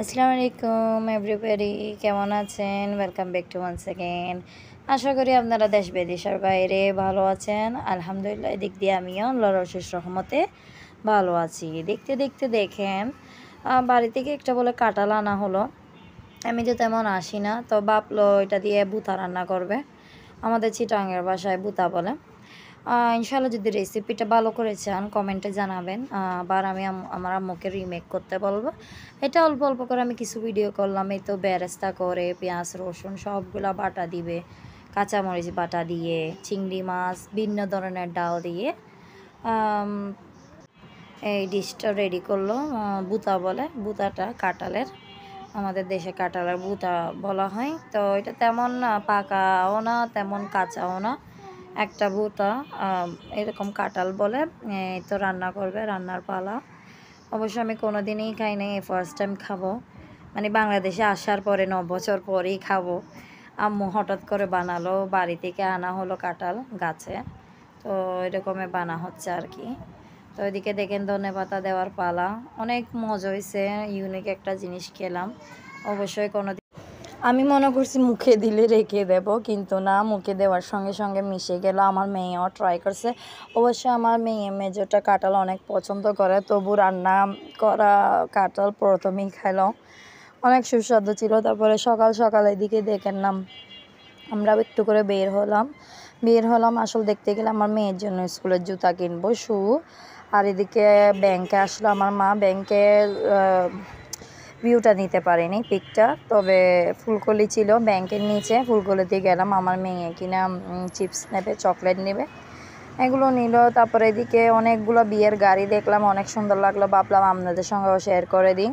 আসসালামু আলাইকুম এভরিবডি, কেমন আছেন? Welcome back to once again. আশা করি আপনারা দেশ বিদেশের বাইরে ভালো আছেন। আলহামদুলিল্লাহ, এদিক দিয়ে আমিও আল্লাহর অশেষ রহমতে ভালো আছি। দেখতে দেখতে দেখেন, বাড়ি থেকে একটা বলে কাঁঠাল আনা হলো। আমি তো তেমন আসি না, তো ভাবলো এটা দিয়ে বুতা রান্না করবে। আমাদের চিটাঙ্গের বাসায় বুতা বলে। ইনশাআল্লাহ যদি রেসিপিটা ভালো করে চান কমেন্টে জানাবেন। আবার আমি আমার আম্মুকে রিমেক করতে বলবো। এটা অল্প অল্প করে আমি কিছু ভিডিও করলাম। এই তো বেরেস্তা করে পেঁয়াজ রসুন সবগুলা বাটা দিবে, কাঁচামরিচ বাটা দিয়ে, চিংড়ি মাছ ভিন্ন ধরনের ডাল দিয়ে এই ডিশটা রেডি করলো। বুতা বলে, বুতাটা কাঁঠালের, আমাদের দেশে কাঁঠালের বুতা বলা হয়। তো এটা তেমন পাকাও না তেমন কাঁচাও না, একটা বুতা এরকম কাঁঠাল বলে। এই তো রান্না করবে, রান্নার পালা। অবশ্য আমি কোনো দিনই খাই নাই, ফার্স্ট টাইম খাবো। মানে বাংলাদেশে আসার পরে 9 বছর পরেই খাবো। আম্মু হঠাৎ করে বানালো, বাড়ি থেকে আনা হলো কাঁঠাল গাছে, তো এরকমই বানা হচ্ছে আর কি। তো এদিকে দেখেন ধনেপাতা দেওয়ার পালা। অনেক মজা হয়েছে, ইউনিক একটা জিনিস খেলাম। অবশ্যই কোনো আমি মনে করছি মুখে দিলে রেখে দেব, কিন্তু না, মুখে দেওয়ার সঙ্গে সঙ্গে মিশে গেল। আমার মেয়েও ট্রাই করছে। অবশ্য আমার মেজোটা কাঁঠাল অনেক পছন্দ করে, তবু রান্না করা কাঁঠাল প্রথমেই খাইল, অনেক সুস্বাদু ছিল। তারপরে সকাল সকাল এদিকে দেখেন না, আমরা একটু করে বের হলাম আসলে দেখতে গেলে আমার মেয়ের জন্য স্কুলের জুতা কিনবো, শু। আর এদিকে ব্যাংকে আসলো আমার মা। ব্যাংকে ভিউটা নিতে পারিনি, পিকটা, তবে ফুলকলি ছিল ব্যাংকের নিচে। ফুলকলিতে গেলাম, আমার মেয়ে কিনা চিপস নেবে, চকলেট নেবে, এগুলো নিল। তারপরে এদিকে অনেকগুলো বিয়ের গাড়ি দেখলাম, অনেক সুন্দর লাগলো, ভাবলাম আপনাদের সঙ্গেও শেয়ার করে দিই।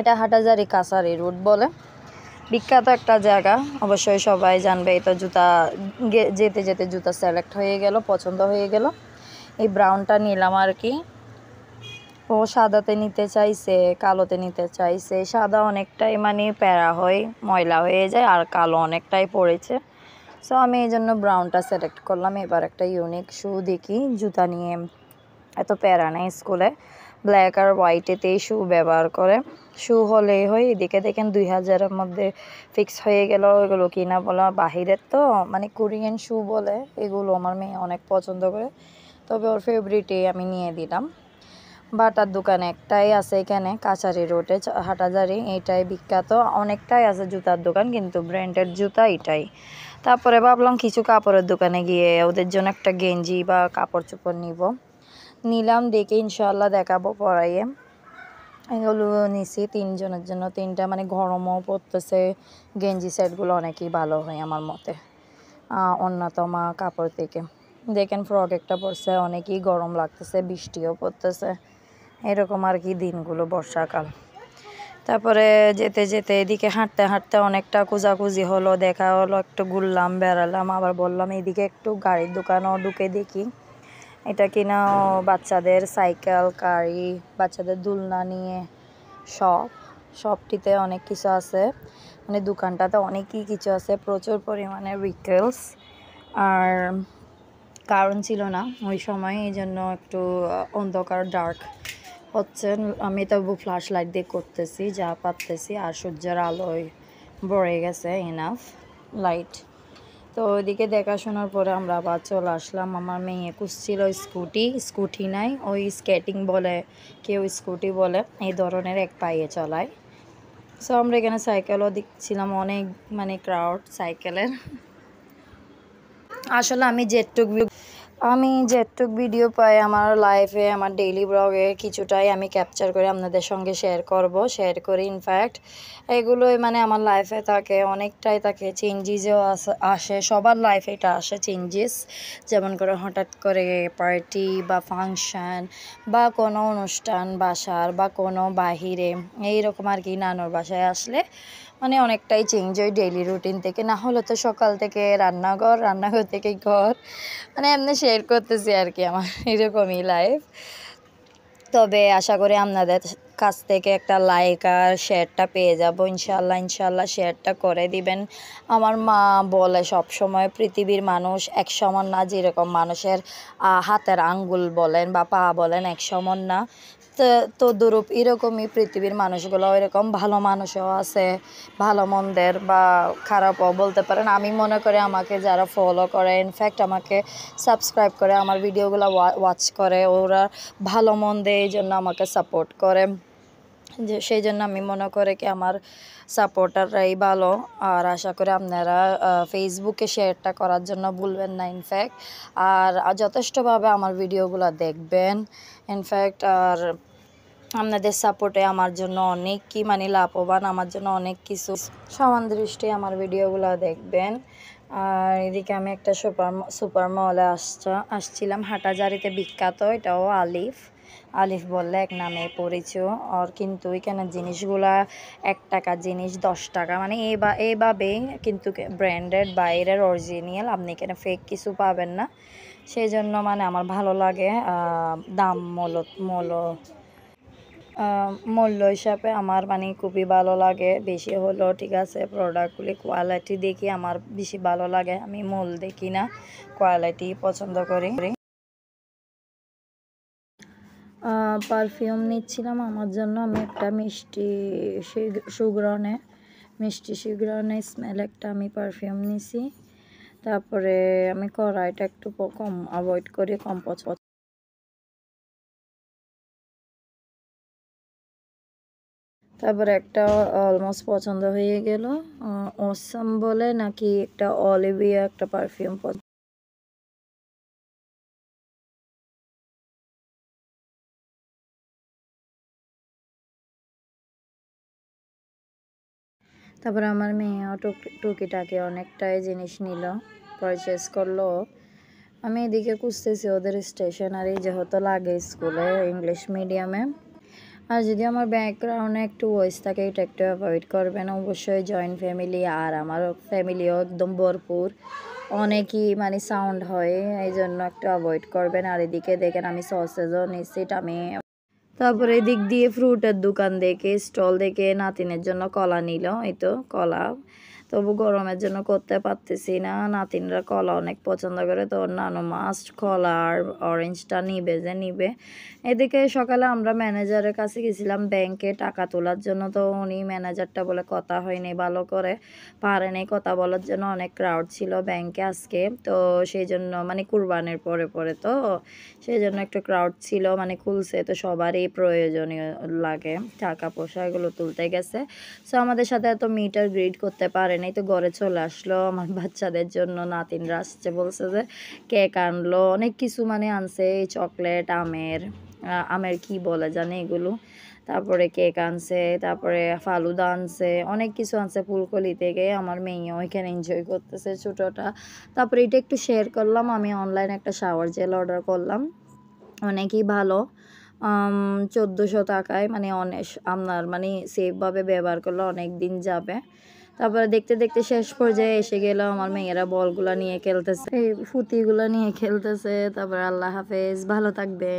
এটা হাটাজারি কাছারি রুট বলে, বিখ্যাত একটা জায়গা, অবশ্যই সবাই জানবে। এই তো জুতা যেতে যেতে জুতা সিলেক্ট হয়ে গেল, পছন্দ হয়ে গেল। এই ব্রাউনটা নিলাম আর কি। ও সাদাতে নিতে চাইছে, কালোতে নিতে চাইছে। সাদা অনেকটাই মানে প্যারা হয়, ময়লা হয়ে যায়, আর কালো অনেকটাই পড়েছে। সো আমি এই জন্য ব্রাউনটা সিলেক্ট করলাম। এবার একটা ইউনিক শু দেখি, জুতা নিয়ে এত প্যারা নেই স্কুলে, ব্ল্যাক আর হোয়াইটেতেই শু ব্যবহার করে। শু হলেই হয়। এদিকে দেখেন 2000-এর মধ্যে ফিক্স হয়ে গেল। এগুলো কিনা বলা বাহিরের, তো মানে কোরিয়ান শু বলে, এগুলো আমার মেয়ে অনেক পছন্দ করে, তবে ওর ফেভারিটই আমি নিয়ে দিলাম। বাটার দোকান একটাই আছে এখানে কাছারি রোডে, হাটাজারি, এইটাই বিখ্যাত। অনেকটাই আছে জুতার দোকান, কিন্তু ব্র্যান্ডেড জুতা এটাই। তারপরে ভাবলাম কিছু কাপড়ের দোকানে গিয়ে ওদের জন্য একটা গেঞ্জি বা কাপড় চোপড় নিলাম, দেখে ইনশাল্লাহ দেখাবো পরাইয়ে। এগুলো নিছি 3 জনের জন্য, 3টা, মানে গরমও পড়তেছে। গেঞ্জি সেটগুলো অনেকই ভালো হয় আমার মতে, অন্যতম কাপড় থেকে। দেখেন ফ্রক একটা পরছে, অনেকই গরম লাগতেছে, বৃষ্টিও পড়তেছে, এরকম আর কি দিনগুলো, বর্ষাকাল। তারপরে যেতে যেতে এদিকে হাঁটতে হাঁটতে অনেকটা খোঁজাখুঁজি হলো, দেখা হলো, একটু ঘুরলাম, বেড়ালাম, আবার বললাম এদিকে একটু গাড়ির দোকানও ঢুকে দেখি। এটা কিনা বাচ্চাদের সাইকেল, গাড়ি, বাচ্চাদের দোলনা নিয়ে শপটিতে অনেক কিছু আছে, মানে দোকানটাতে অনেকই কিছু আছে, প্রচুর পরিমাণে ভিকেলস। আর কারণ ছিল না ওই সময়, এই জন্য একটু অন্ধকার, ডার্ক হচ্ছে। আমি তবু ফ্ল্যাশ লাইট দিয়ে করতেছি যা পারতেছি, আর সূর্যের আলোয় ভরে গেছে ইনাফ লাইট। তো ওইদিকে দেখাশোনার পরে আমরা আবার চলে আসলাম। আমার মেয়ে খুঁজছিল স্কুটি নাই, ওই স্কেটিং বলে, কেউ স্কুটি বলে, এই ধরনের এক পায়ে চলায়। সো আমরা এখানে সাইকেলও দেখছিলাম, অনেক মানে ক্রাউড সাইকেলের। আসলে আমি যেটুক ভিডিও পাই আমার লাইফে, আমার ডেইলি ব্লগে কিছুটাই আমি ক্যাপচার করে আপনাদের সঙ্গে শেয়ার করি। ইনফ্যাক্ট এগুলোই মানে আমার লাইফে থাকে, অনেকটাই থাকে, চেঞ্জেসও আসে, সবার লাইফে এটা আসে চেঞ্জেস। যেমন করে হঠাৎ করে পার্টি বা ফাংশান বা কোনো অনুষ্ঠান বাসার বা কোনো বাহিরে, এইরকম আর কি, নানুর বাসায় আসলে মানে অনেকটাই চেঞ্জ হয় ডেইলি রুটিন থেকে। না হলে তো সকাল থেকে রান্নাঘর থেকে ঘর, মানে এমনি শেয়ার করতেছি আর কি, আমার এরকমই লাইফ। তবে আশা করি আপনাদের কাছ থেকে একটা লাইক আর শেয়ারটা পেয়ে যাব ইনশাল্লাহ। ইনশাল্লাহ শেয়ারটা করে দিবেন। আমার মা বলে সব সময় পৃথিবীর মানুষ এক সমান না, যেরকম মানুষের হাতের আঙ্গুল বলেন বা পা বলেন এক সমান না, তদ্রূপ এরকমই পৃথিবীর মানুষগুলো এরকম ভালো মানুষও আছে, ভালো মন্দের বা খারাপও বলতে পারেন। আমি মনে করি আমাকে যারা ফলো করে, ইনফ্যাক্ট আমাকে সাবস্ক্রাইব করে, আমার ভিডিওগুলো ওয়াচ করে, ওরা ভালো মন্দে এই জন্য আমাকে সাপোর্ট করে, যে সেই জন্য আমি মনে করি কি আমার সাপোর্টাররাই ভালো। আর আশা করি আপনারা ফেসবুকে শেয়ারটা করার জন্য ভুলবেন না ইনফ্যাক্ট। আর যথেষ্টভাবে আমার ভিডিওগুলো দেখবেন ইনফ্যাক্ট। আর আপনাদের সাপোর্টে আমার জন্য অনেক কি মানে লাভবান, আমার জন্য অনেক কিছু। সমান দৃষ্টি আমার ভিডিওগুলো দেখবেন। আর এদিকে আমি একটা সুপার মলে আসছিলাম, হাটাজারিতে বিখ্যাত, এটাও আলিফ। আলিফ বললে এক নামে পরিচয়। আর কিন্তু এখানে জিনিসগুলা 1 টাকা জিনিস 10 টাকা, মানে এইভাবেই কিন্তু ব্র্যান্ডেড বাইরের অরিজিনাল, আপনি এখানে ফেক কিছু পাবেন না। সেই জন্য মানে আমার ভালো লাগে দাম মূল্য হিসাবে আমার মানে খুবই ভালো লাগে। বেশি হলো ঠিক আছে, প্রোডাক্টগুলি কোয়ালিটি দেখি আমার বেশি ভালো লাগে, আমি মূল দেখি না, কোয়ালিটি পছন্দ করি। পারফিউম নিচ্ছিলাম আমার জন্য, আমি একটা মিষ্টি সুঘ্রাণে স্মেল একটা আমি পারফিউম নিছি। তারপরে আমি কড়াইটা একটু কম অ্যাভয়েড করি, কম পছন্দ। তারপরে একটা অলমোস্ট পছন্দ হয়ে গেল, অসাম বলে নাকি একটা অলিভিয়া একটা পারফিউম তারপরে আমার মেয়েও টুকিটাকি অনেকটাই জিনিস নিল, পারচেস করলো। আমি এদিকে খুঁজতেছি ওদের স্টেশনারি, যেহেতু লাগে স্কুলে ইংলিশ মিডিয়ামে। আর যদি আমার ব্যাকগ্রাউন্ডে একটু ভয়েস থাকে এটা একটু অ্যাভয়েড করবেন অবশ্যই। জয়েন্ট ফ্যামিলি আর আমার ফ্যামিলিও একদম ভরপুর, অনেকই মানে সাউন্ড হয়, এই জন্য একটু অ্যাভয়েড করবেন। আর এদিকে দেখেন আমি সসেজও নিচ্ছি, আমি তারপরে এদিক দিয়ে ফ্রুটের দোকান দেখে স্টল দেখে নাতিনের জন্য কলা নিল, এই তো কলা। তবু গরমের জন্য করতে পারতেছি না, নাতিনরা কলা অনেক পছন্দ করে, তো নানু মাস্ট কলা আর অরেঞ্জটা নিবে। এদিকে সকালে আমরা ম্যানেজারের কাছে গেছিলাম ব্যাংকে টাকা তোলার জন্য, তো উনি ম্যানেজারটা বলে কথা হয়নি ভালো করে, পারেনি কথা বলার জন্য, অনেক ক্রাউড ছিল ব্যাংকে আজকে, তো সেই জন্য মানে কুরবানের পরে তো সেই জন্য একটু ক্রাউড ছিল, মানে খুলছে তো সবারই প্রয়োজনীয় লাগে টাকা পয়সা, এগুলো তুলতে গেছে। সো আমাদের সাথে এত মিটার গ্রিড করতে পারেনি, তো ঘরে চলে আসলো। আমার বাচ্চাদের জন্য নাতিনরা আসছে, বলছে যে কেক আনলো, অনেক কিছু মানে আনছে, চকলেট, আমের কি বলে জানে এগুলো, তারপরে কেক আনছে, তারপরে ফালুদা আনছে, অনেক কিছু আনছে ফুলকলি থেকে। আমার মেয়ে ওইখানে এনজয় করতেছে ছোটোটা। তারপরে এটা একটু শেয়ার করলাম, আমি অনলাইনে একটা শাওয়ার জেল অর্ডার করলাম, অনেকই ভালো, 1400 টাকায়, মানে অনেক আপনার মানে সেফভাবে ব্যবহার করলে অনেক দিন যাবে। তারপরে দেখতে দেখতে শেষ পর্যায়ে এসে গেল, আমার মেয়েরা বলগুলা নিয়ে খেলতেছে, এই ফুতিগুলা নিয়ে খেলতেছে। তারপর আল্লাহ হাফেজ, ভালো থাকবে।